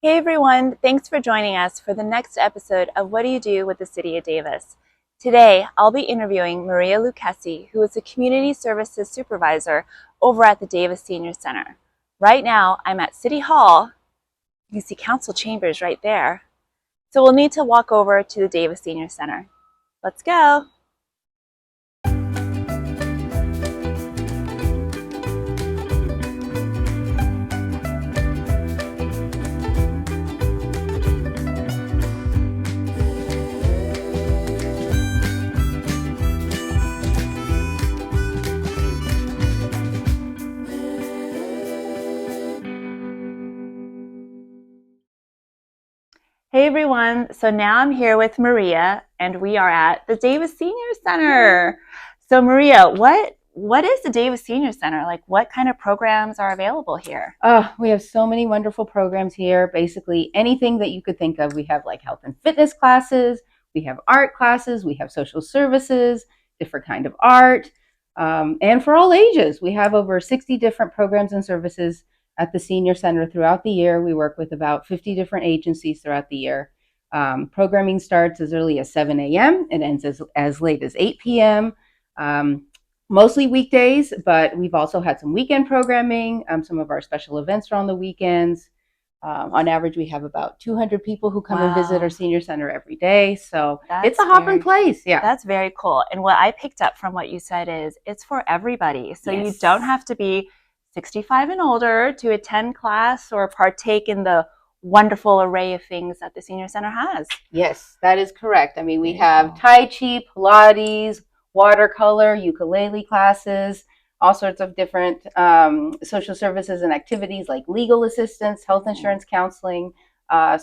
Hey everyone, thanks for joining us for the next episode of What Do You Do with the City of Davis? Today, I'll be interviewing Maria Lucchesi, who is a Community Services Supervisor over at the Davis Senior Center. Right now, I'm at City Hall. You can see council chambers right there. So we'll need to walk over to the Davis Senior Center. Let's go. Hey everyone, so now I'm here with Maria and we are at the Davis Senior Center. So Maria, what is the Davis Senior Center? Like what kind of programs are available here? We have so many wonderful programs here. Basically anything that you could think of. We have like health and fitness classes, we have art classes, we have social services, different kind of art, and for all ages. We have over 60 different programs and services at the Senior Center throughout the year. We work with about 50 different agencies throughout the year. Programming starts as early as 7 a.m. and ends as late as 8 p.m. Mostly weekdays, but we've also had some weekend programming. Some of our special events are on the weekends. On average, we have about 200 people who come and visit our Senior Center every day. So it's a hopping place. Yeah. That's very cool. And what I picked up from what you said is it's for everybody. So you don't have to be 65 and older to attend class or partake in the wonderful array of things that the Senior Center has. Yes, that is correct. I mean, we have Tai Chi, Pilates, watercolor, ukulele classes, all sorts of different social services and activities like legal assistance, health insurance counseling.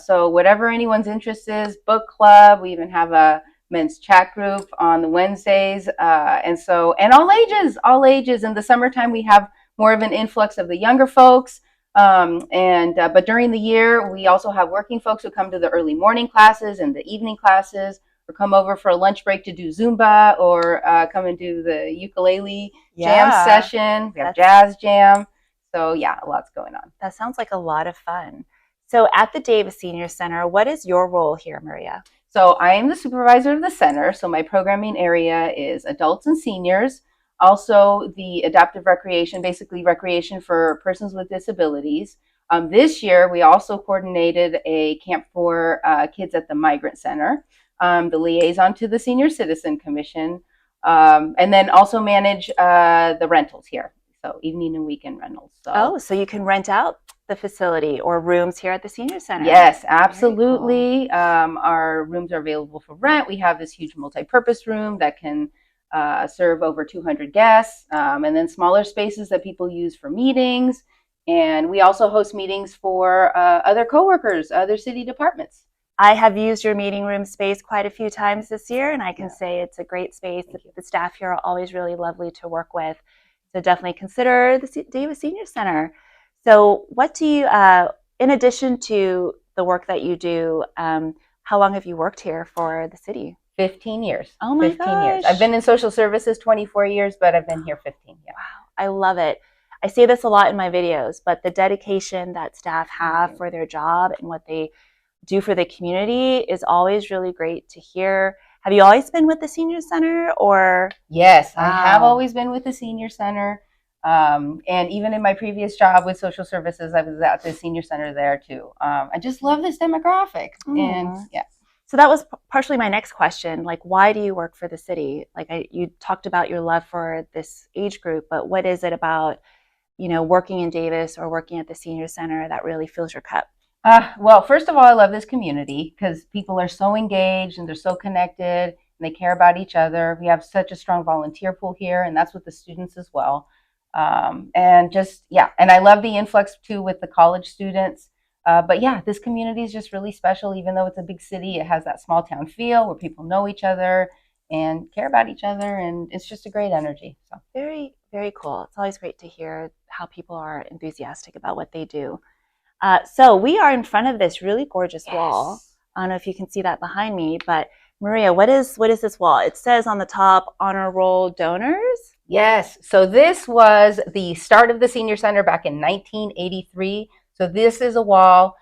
So whatever anyone's interest is, book club. We even have a men's chat group on the Wednesdays, and all ages, all ages. In the summertime, we have more of an influx of the younger folks. But during the year, we also have working folks who come to the early morning classes and the evening classes, or come over for a lunch break to do Zumba, or come and do the ukulele jam session. We have jazz jam. So yeah, a lot's going on. That sounds like a lot of fun. So at the Davis Senior Center, what is your role here, Maria? So I am the supervisor of the center. So my programming area is adults and seniors. Also the adaptive recreation, basically recreation for persons with disabilities. This year, we also coordinated a camp for kids at the Migrant Center, the liaison to the Senior Citizen Commission, and then also manage the rentals here. So evening and weekend rentals. So you can rent out the facility or rooms here at the Senior Center. Yes, absolutely. Cool. Our rooms are available for rent. We have this huge multi-purpose room that can serve over 200 guests, and then smaller spaces that people use for meetings. And we also host meetings for other coworkers, other city departments. I have used your meeting room space quite a few times this year, and I can say it's a great space. The staff here are always really lovely to work with. So definitely consider the Davis Senior Center. So what do you, in addition to the work that you do, how long have you worked here for the city? 15 years. Oh my 15 years. I've been in social services 24 years, but I've been here 15. Yeah. Wow, I love it. I say this a lot in my videos, but the dedication that staff have for their job and what they do for the community is always really great to hear. Have you always been with the Senior Center, or? Yes, I have always been with the Senior Center. And even in my previous job with social services, I was at the Senior Center there too. I just love this demographic. And yeah. So that was partially my next question. Like, why do you work for the city? Like, you talked about your love for this age group, but what is it about, working in Davis or working at the Senior Center that really fills your cup? Well, first of all, I love this community because people are so engaged and they're so connected and they care about each other. We have such a strong volunteer pool here, and that's with the students as well. And I love the influx too with the college students. But yeah, this community is just really special. Even though it's a big city, it has that small town feel where people know each other and care about each other, and it's just a great energy. So very, very cool. It's always great to hear how people are enthusiastic about what they do. So we are in front of this really gorgeous wall. I don't know if you can see that behind me, but Maria, what is this wall? It says on the top, honor roll donors. Yes. So this was the start of the Senior Center back in 1983. So this is a wall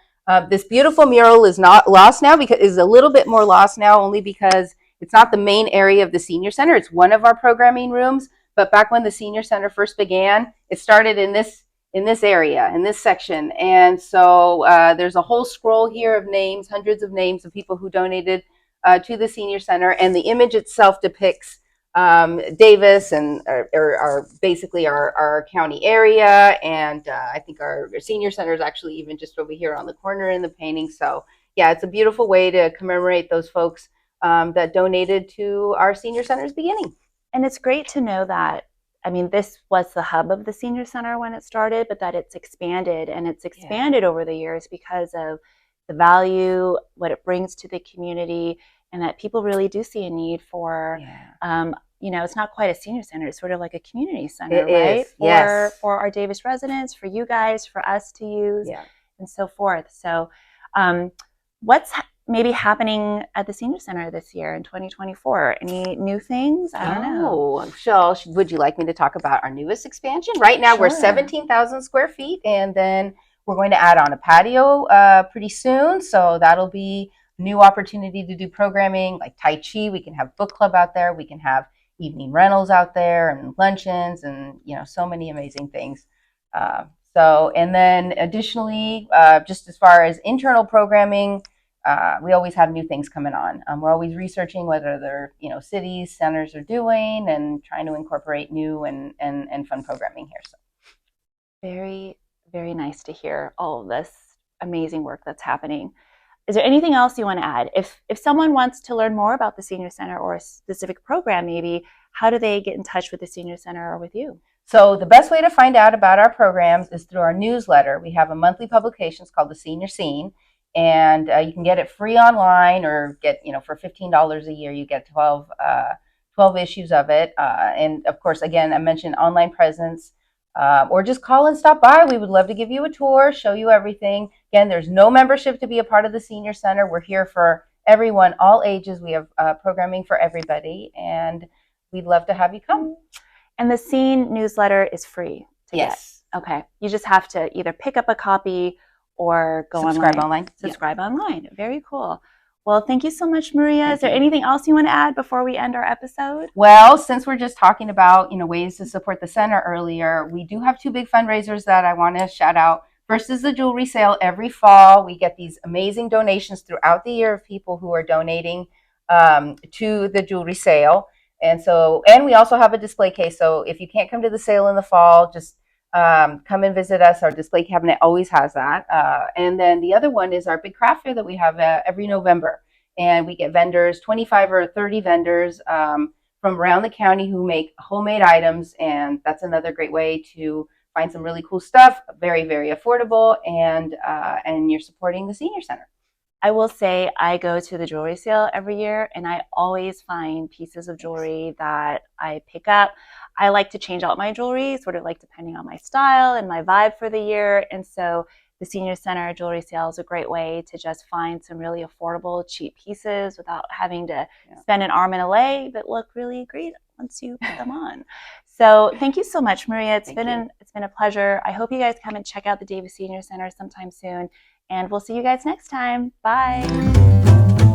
This beautiful mural is not lost now, because is a little bit more lost now, only because it's not the main area of the senior center. It's one of our programming rooms. But back when the senior center first began, it started in this area, in this section. And so there's a whole scroll here of names, hundreds of names of people who donated to the senior center. And the image itself depicts Davis and basically our county area. And I think our senior center is actually even just over here on the corner in the painting. So yeah, it's a beautiful way to commemorate those folks that donated to our senior center's beginning. And it's great to know that, I mean, this was the hub of the senior center when it started, but that it's expanded, and it's expanded over the years because of the value, what it brings to the community, and that people really do see a need for, it's not quite a senior center. It's sort of like a community center, right? For our Davis residents, for you guys, for us to use, and so forth. So what's maybe happening at the senior center this year in 2024? Any new things? I don't know. Michelle, would you like me to talk about our newest expansion? Right now we're 17,000 square feet, and then we're going to add on a patio pretty soon. So that'll be a new opportunity to do programming like Tai Chi. We can have book club out there. We can have evening rentals out there, and luncheons, and so many amazing things. And then additionally, just as far as internal programming, we always have new things coming on. We're always researching whether their cities, centers are doing, and trying to incorporate new and fun programming here. So very, very nice to hear all of this amazing work that's happening. Is there anything else you want to add? If someone wants to learn more about the senior center or a specific program, maybe, how do they get in touch with the senior center or with you? So the best way to find out about our programs is through our newsletter. We have a monthly publication called The Senior Scene, and you can get it free online, or get, for $15 a year, you get 12 issues of it. And of course, again, I mentioned online presence, or just call and stop by. We would love to give you a tour, show you everything. Again, there's no membership to be a part of the senior center. We're here for everyone, all ages. We have programming for everybody, and we'd love to have you come. And the Scene newsletter is free to get. Okay. You just have to either pick up a copy or subscribe online. Subscribe online. Very cool. Well, thank you so much, Maria. Is there anything else you want to add before we end our episode? Well, since we're just talking about, ways to support the center earlier, we do have two big fundraisers that I want to shout out. First is the jewelry sale. Every fall, we get these amazing donations throughout the year of people who are donating to the jewelry sale. And we also have a display case. So if you can't come to the sale in the fall, just come and visit us. Our display cabinet always has that. And then the other one is our big craft fair that we have every November. And we get vendors, 25 or 30 vendors from around the county who make homemade items. And that's another great way to find some really cool stuff, very, very affordable, and you're supporting the senior center. I will say I go to the jewelry sale every year, and I always find pieces of jewelry that I pick up. I like to change out my jewelry, sort of like depending on my style and my vibe for the year. And so the Senior Center jewelry sale is a great way to just find some really affordable, cheap pieces without having to spend an arm and a leg, but look really great once you put them on. So thank you so much, Maria. It's been a pleasure. I hope you guys come and check out the Davis Senior Center sometime soon. And we'll see you guys next time. Bye.